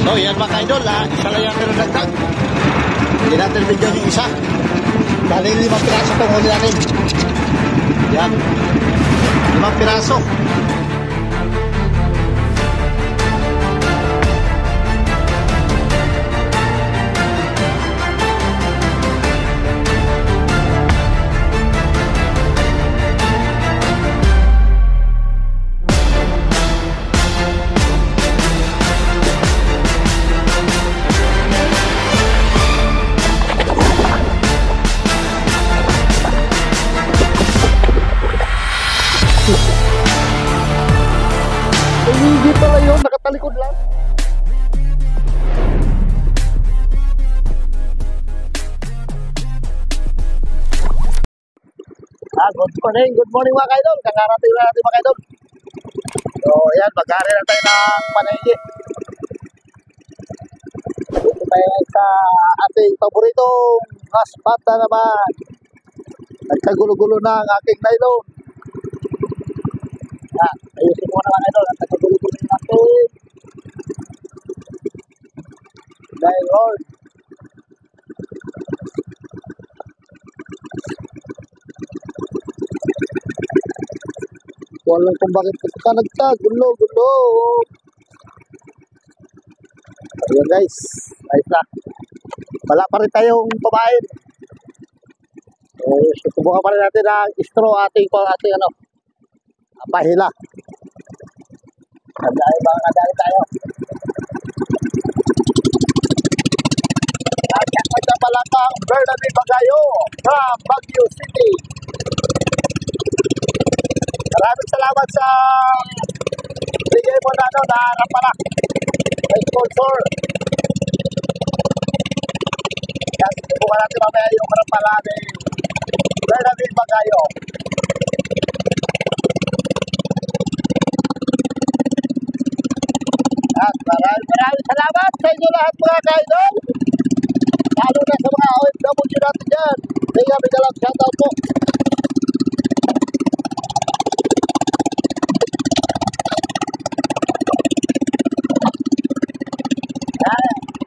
So yan mga idol, isa lang yung pinadagdag. Hindi natin video yung isa. Dali 5 piraso itong huli natin. Yan, 5 piraso. Hindi pala yun, nakatalikod lang. Good morning mga kaidol. Kakarating na natin mga kaidol. So ayan, mag-ari na tayo ng panaygi. Dito tayo sa ating paboritong spot na naman. Nagkagulo-gulo na ang aking nylon. Ayusin ko na mga idol at nagkagulo-gulo na natin nylon. Walang kung bakit ka nagkagulo-gulo. Ayun guys, ayos na. Wala pa rin tayong pamain. Susubukan pa rin natin ang straw ating pahila. Dahil mga kadali tayo. Nagkakita pala kang Bernabe Bagayo from Baguio City. Maraming salamat sa bigay mo na naharap pala. May sponsor. Yan, subukan natin mamaya yung harap pala ni Bernabe Bagayo. Maraming salamat sa inyo lahat mga kaidol. Lalo na sa mga OFW natin dyan. Kaya may dalang shoutout po.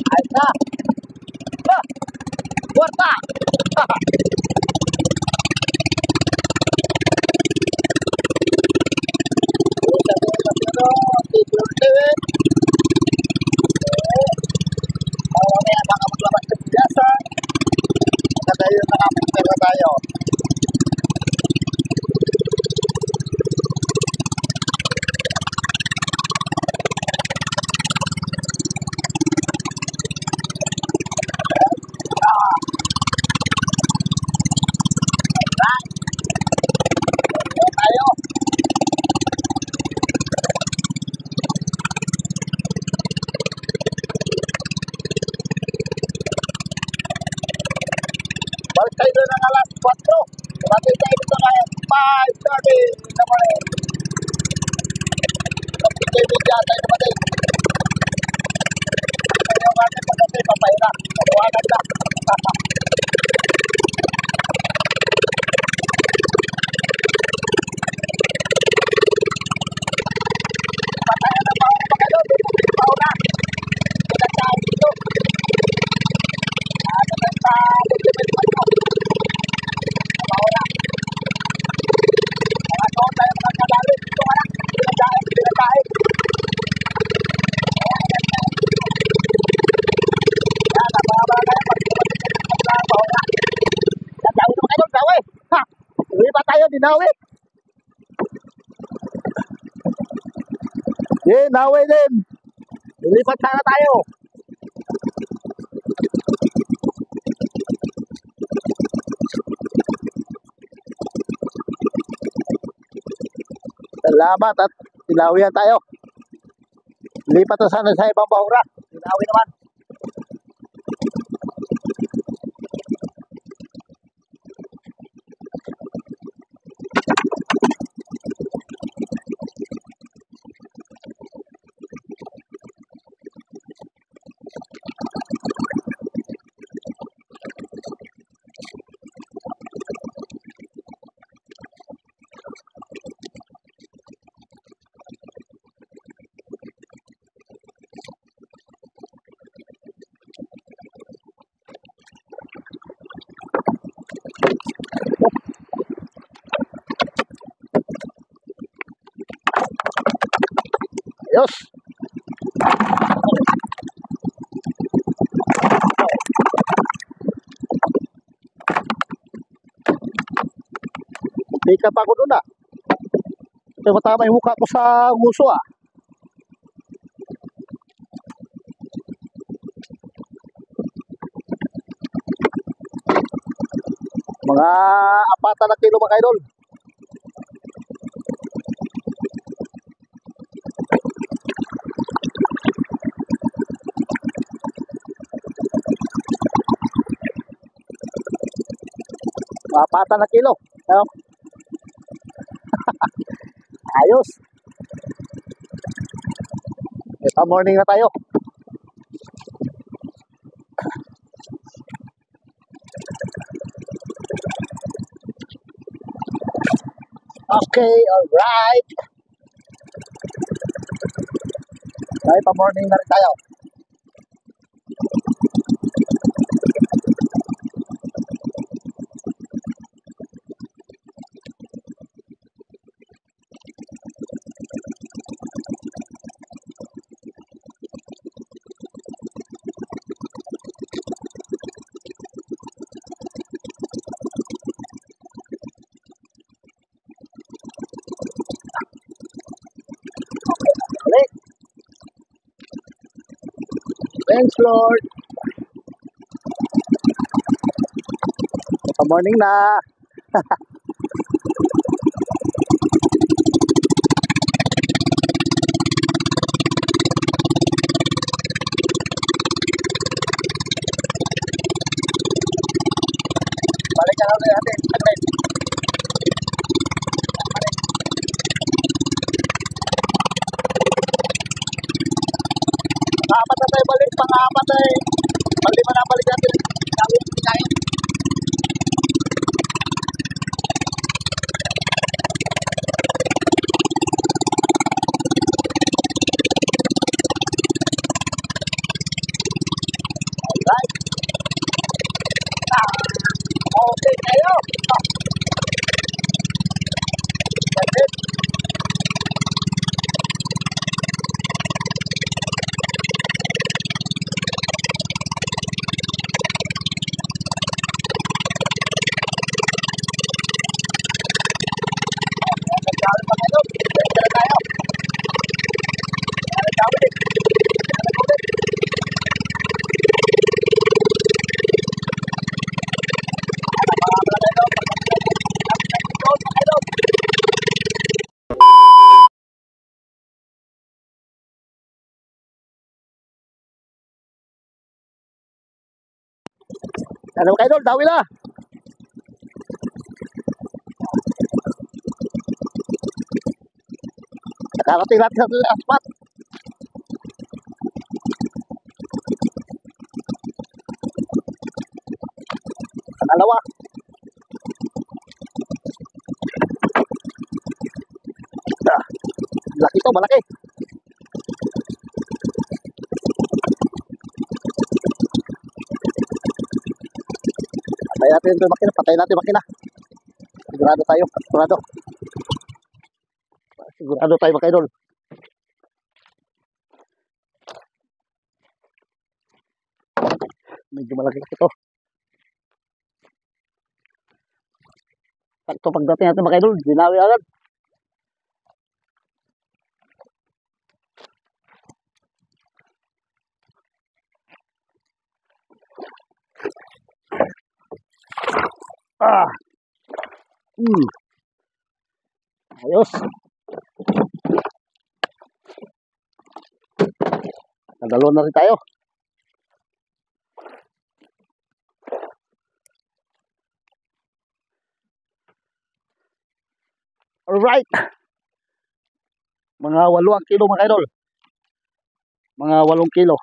Ayos na. Puerta. Tayo. Balik tayo doon ng alas 4. Balik tayo dito kaya 5:30 in the morning. Kapit tayo media tayo namatay. Kaya nga natin pagkatay papahila. Kaluwanan lang. Patayan na pa ako mga doon. Dito pa una. Pinagkaan dito. Ano na sa level pa ito. Pauna. Mga doon tayo mga kadali. Dito ka lang. Pinagkaan. Pinagkaan. Yan. Ang mga tayo. Pag-iwan pauna. Nagdawi naman kayo. Dawi. Ha. Uwi pa tayo. Dinawi. Nawi din. Lumipat sana tayo. Salamat at tinawihan tayo. Lipat na sana sa ibang bahura. Tinawi naman. Ayos. Hindi ka pa ako doon ah. Ito matama yung mukha ko sa nguso ah. Mga 4 na kilo mga idol. Mga 4 na kilo. Ayun. Ayos. Ito morning na tayo. Okay, alright. Tayo pa morning na rin tayo. Thanks Lord. Good morning na. Balik ka na natin. Pang-apat na tayo balik. Pang-apat ay balik na balik natin. Gawin tayo. Alright. Okay tayo. That's it. Ano kayo doon? Dawi na! Nakarating natin sa aspat. Pangalawa. Laki to, malaki. Patay natin ito makina, patay natin makina. Sigurado tayo, sigurado. Sigurado tayo mga idol. Medyo malaki ito. Sakto pagdating natin mga idol, dinawi agad. Ah. Ayos. Nadalo na rin tayo. Alright. Mga 8 kilo mga idol. Mga 8 kilo.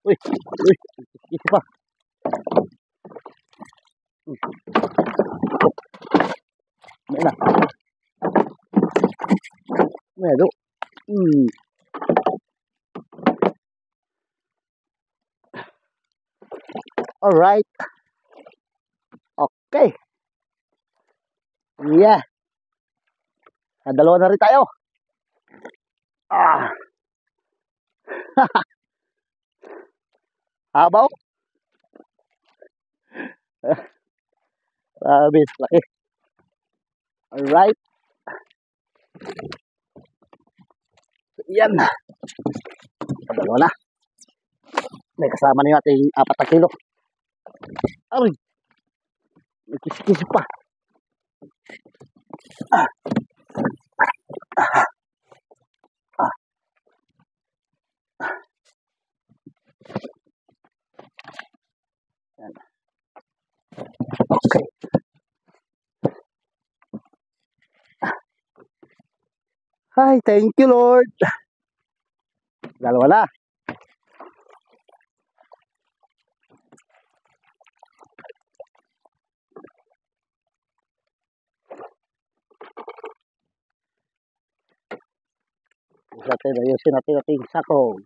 Uy, isa pa. May na. Meron. Alright. Okay. Yeah. Dalawa na rin tayo. Habaw. Grabe, laki. Alright. Yan. Padalo na. May kasama na yung ating 4 na kilo. Aray. May kis-kis pa. Ah. Ah. Ah. Yan. Okay. Hi, thank you Lord. Dalawa na. Ayusin natin ating sako.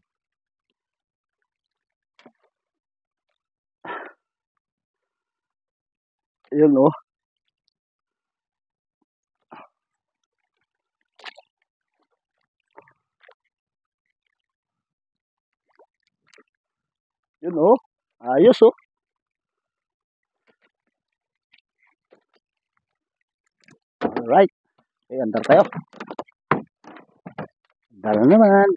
Yun o. Yun o. Ayos o. Alright. Okay, andar tayo. Andar na naman.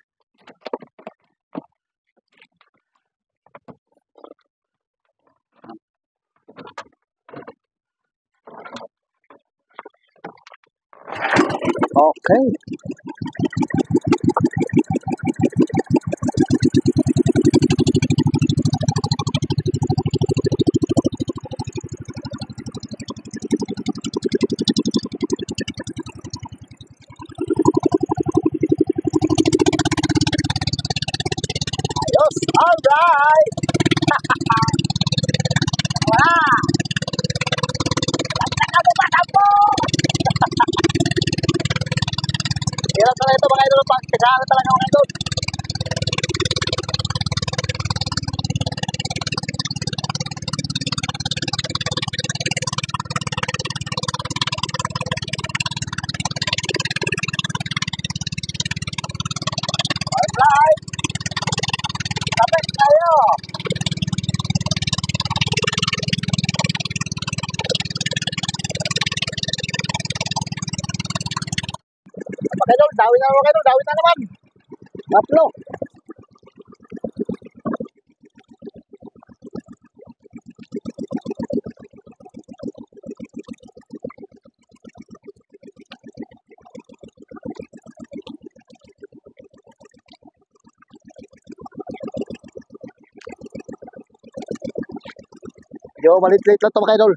Okay. Ayos. Alright. Wala. Hirap talaga ito mga idol. Pagkakaroon talaga mga idol. Alright. Kapit tayo. Mga idol, dawin na mga idol. Dawin na naman. Taplo. Yo, malit-lit lang ito mga idol.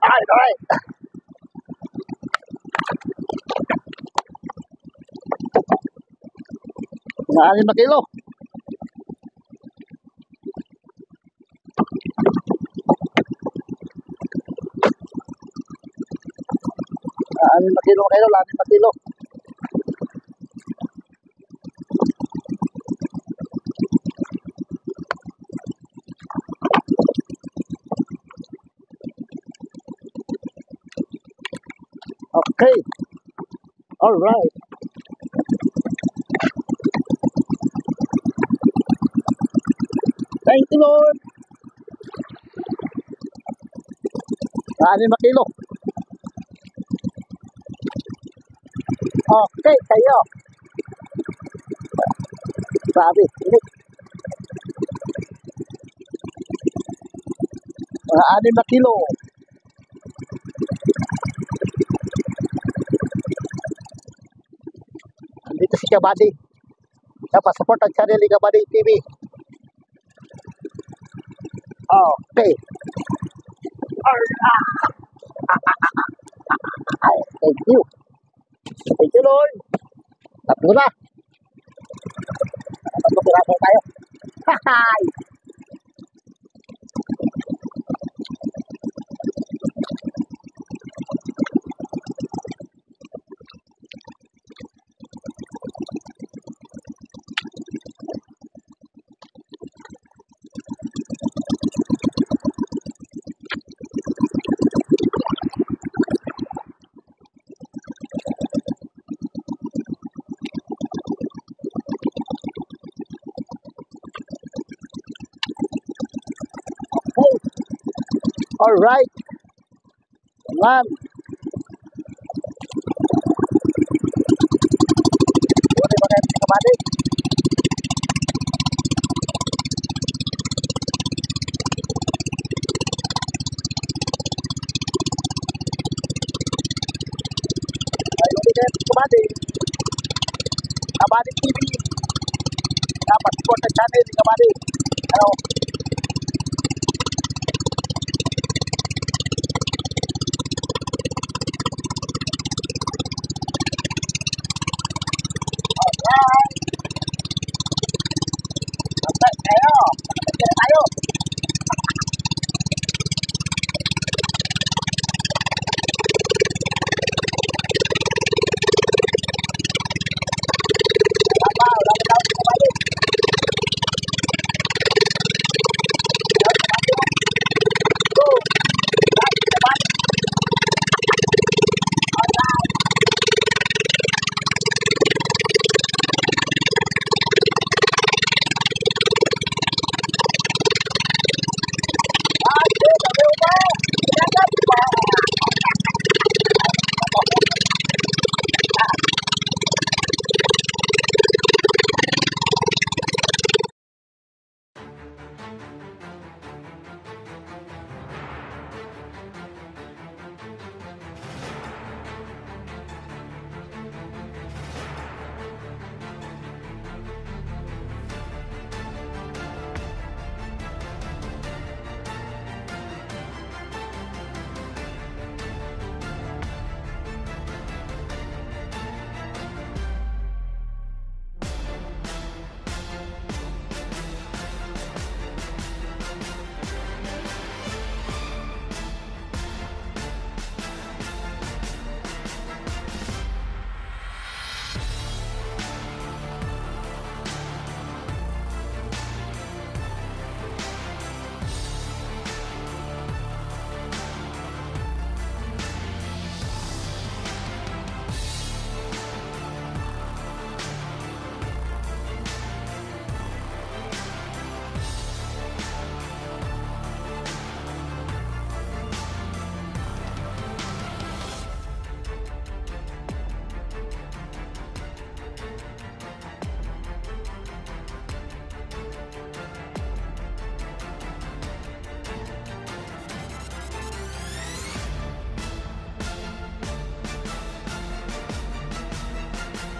Alright. Mga 6 na kilo. Mga 6 na kilo mga idol. 6 na kilo. Okay. Alright. Thank you Lord. 6 na kilo. Okay, tayo. Grabe, ini. Mga 6 na kilo. Andito si Kabady. Dapat support ang channel ni Kabady TV. Okay. Thank you. Thank you, Lord. Tatlo na. Tatlo piraso tayo. Hahay! Alright. Ma'am. Boleh pakai kembali. Ayo kita kembali. Kabady TV. Dapat support the channel di Kabady. Halo. Ayo.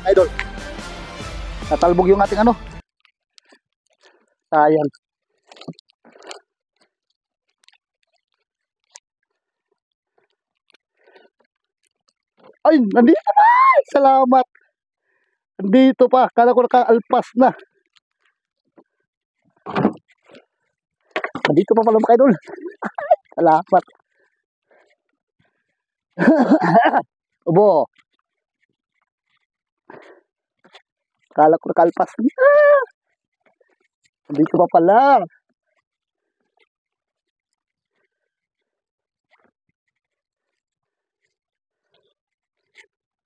Idol. Natalbog yung ating ano. Sayang. Ay, nandito pa. Salamat. Nandito pa. Kala ko nakaalpas na. Nandito pa pala mga idol. Salamat. Obo. Kala ko nakalpas na. Nandito pa pala.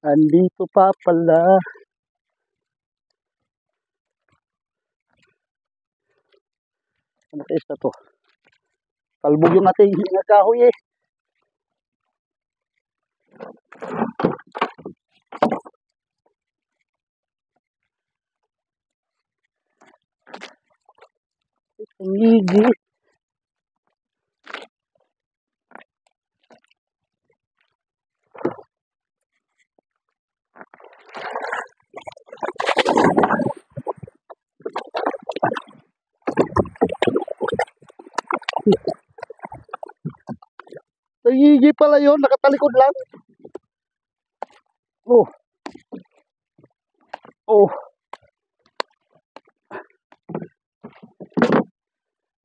Andito pa pala. Ano kaya na to? Talbog yung ating nagkahoy eh. Ngigi. Nagigi pala yun, nakatalikod lang. Oh, oh.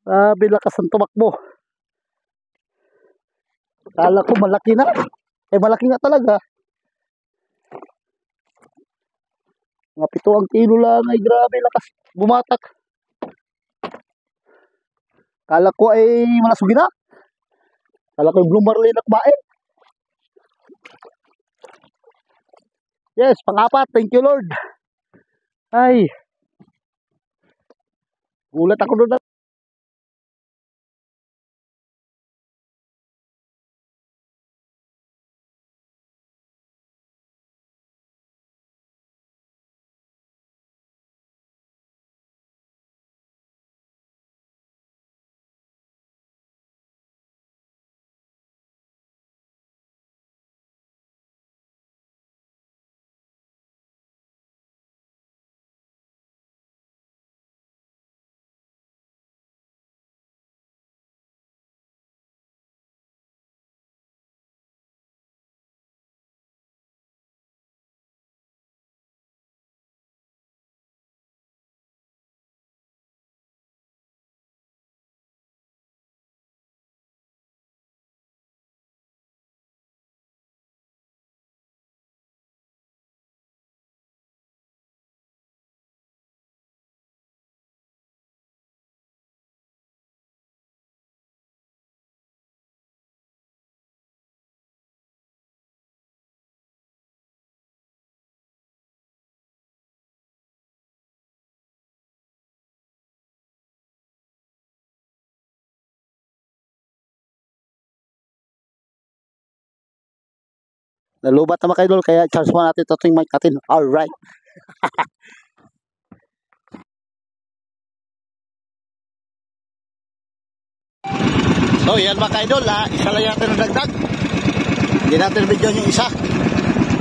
Grabe lakas ang tumakbo. Kala ko malaki na. Eh malaki nga talaga. Mga 7 kilo lang ay grabe lakas. Bumatak. Kala ko ay malasugi na. Kala ko yung Blue Marlin na kumain. Yes, pang-apat. Thank you Lord. Ay. Gulat ako doon. Nalubat naman kayo Lord. Kaya charge mo natin ito yung mic natin. Alright. So yan mga ka-idol, isa lang natin ang dagdag. Hindi natin video yung isa.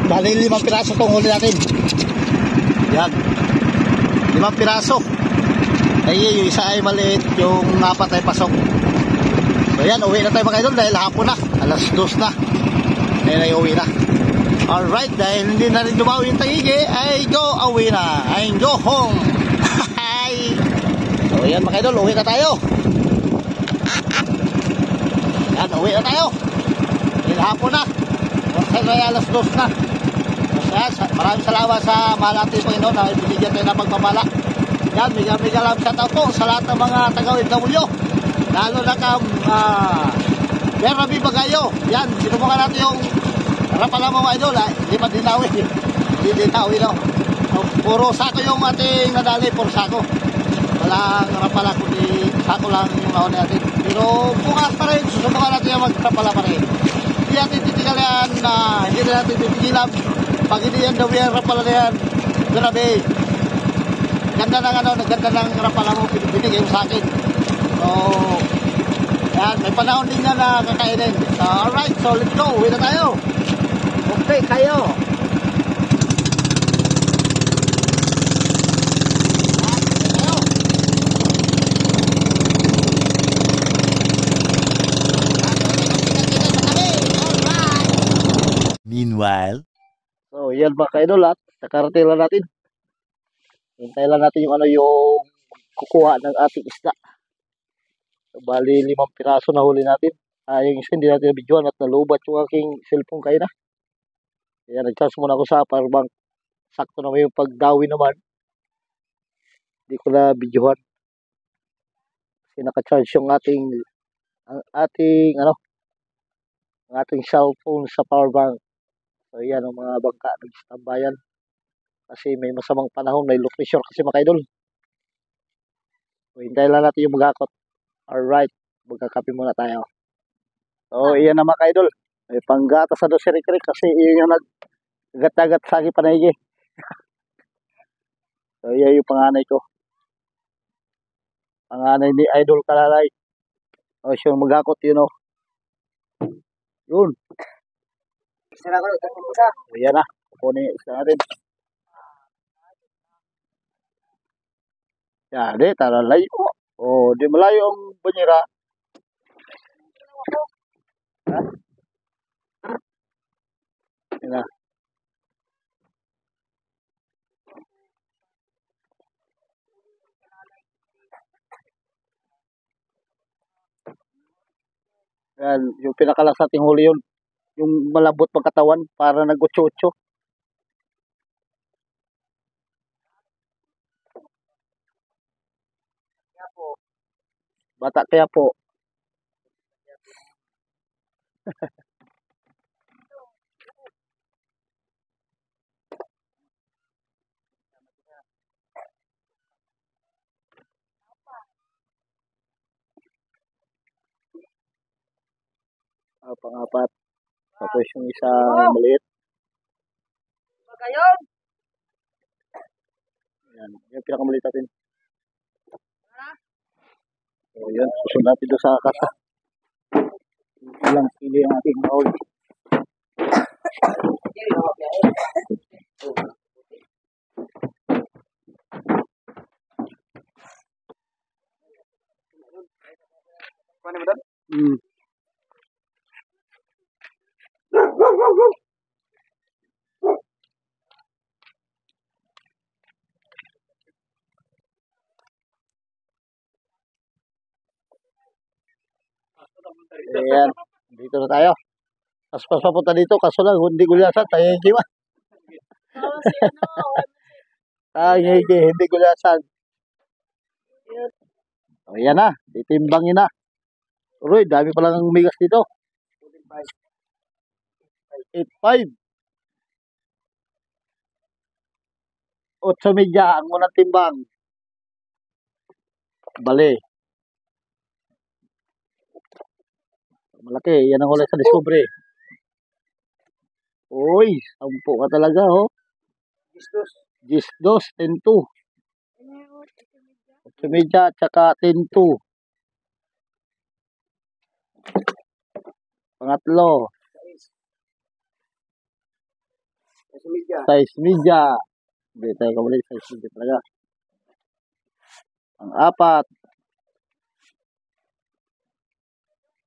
Bali 5 piraso itong huli natin. Yan 5 piraso. Ay yung isa ay maliit, yung 4 ay pasok. So yan, uwi na tayo mga ka-idol dahil hapon na, alas 2 na. Ngayon ay uwi na. Alright, dahil hindi na rin dumawi yung tagigi, ay go away na. Ay go home. So yan mga ka-idol, uwi na tayo. Yan, uwi na tayo. Dahil hapon na. Kasi ay alas 2 na. Kaya maraming salamat sa mahal natin Panginoon na ibigyan tayo ng pagpapala. Yan, mega lang shoutout po sa lahat ng mga taga-OFW. Lalo na Bernaby Bagayo. Yan, sinubukan natin yung rapala mga idol. Hindi pa dinawi. Hindi dinawi no. Puro sako yung ating nadali, puro sako. Walang rapala kundi sako lang yung naon natin. Pero bukas pa rin, susubukan natin yung magrapala pa rin. Hindi natin titigalan na hindi natin titigilan. Pag hindi yan daw yan rapala na yan, grabe. Ganda ng rapala mo binigay mo sa akin. So, yan, may panahon din yan na kakainin. So, alright, so let's go, uwi na tayo. Okay, kayo. Meanwhile, So, yan ba kayo lahat? Nakarating lang natin. Hintayin lang natin yung yung kukuha ng ating isda. So, bali 5 piraso na huli natin. Yung isa hindi natin nabidyoan at nalubat yung aking cellphone kayo na. Kaya nag-charge muna ako sa powerbank. Sakto naman yung pagdawi naman. Hindi ko na bidyohan. Kasi naka-charge yung ang ating cellphone sa powerbank. So, yan ang mga bangka nag-stambayan. Kasi may masamang panahon, may low pressure kasi mga idol. So, hintayin lang natin yung magakot. Alright, magkakape muna tayo. So, iyan na mga idol. May panggata sa dosiri kasi iyon yung nag-agat-agat sa aking panaygi. So, iyan yung panganay ko. Panganay ni Idol Kalalay. O, siya yung magakot, yun o. Yun. Isa ko, isa. Ayan na. Kukunin yung isa natin. Yan, di, tara layo. O, di malayo ang banyera. Ha? Yan na. Yan, yung pinakalas nating huli yun. Yung malambot pagkatawan para nag-utso-utso. Bata kaya po. Pang-apat. Tapos yung isa maliit. Magayon. Yan, yung pinakamaliit natin. So, yan, susunod natin doon sa kasa. Ilang kilo yung ating mahuli. Kuha mo doon? Ayan, dito na tayo. Tapos pas papunta dito, kaso lang, hindi gulyasan, tayo hindi ba? Tayo hindi gulyasan. O yan na, titimbangin na. Uy, dami palang migas dito. 8.5. 8 media ang unang timbang. Bale. Malaki, yan ang huli sa discovery. Uy, 10 ka talaga, oh. 10-2, 10-2. 8 media at saka 10-2. Pangatlo. 6 media. Hindi tayo kamali, 6 media talaga. Pang-apat.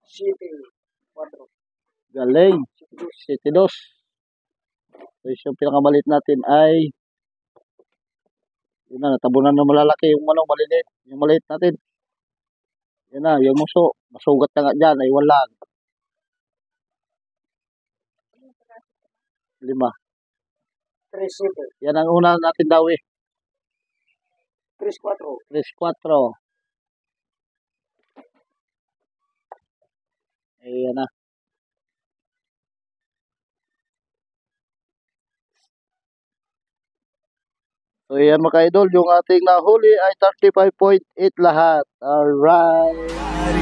7-4. Galing. 7-2. So, yung pinakamalit natin ay yun na, natabunan na malalaki yung maliliit. Yung maliit natin. Yun na, yung muso. Masugat na nga dyan ay walang. 5. 3-7. Yan ang una natin daw eh. 3-4. 3-4. Ayan na. So yan mga idol, yung ating nahuli ay 35.8 lahat. Alright. I'm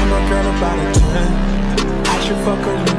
a girl about a 10. I should fuck her.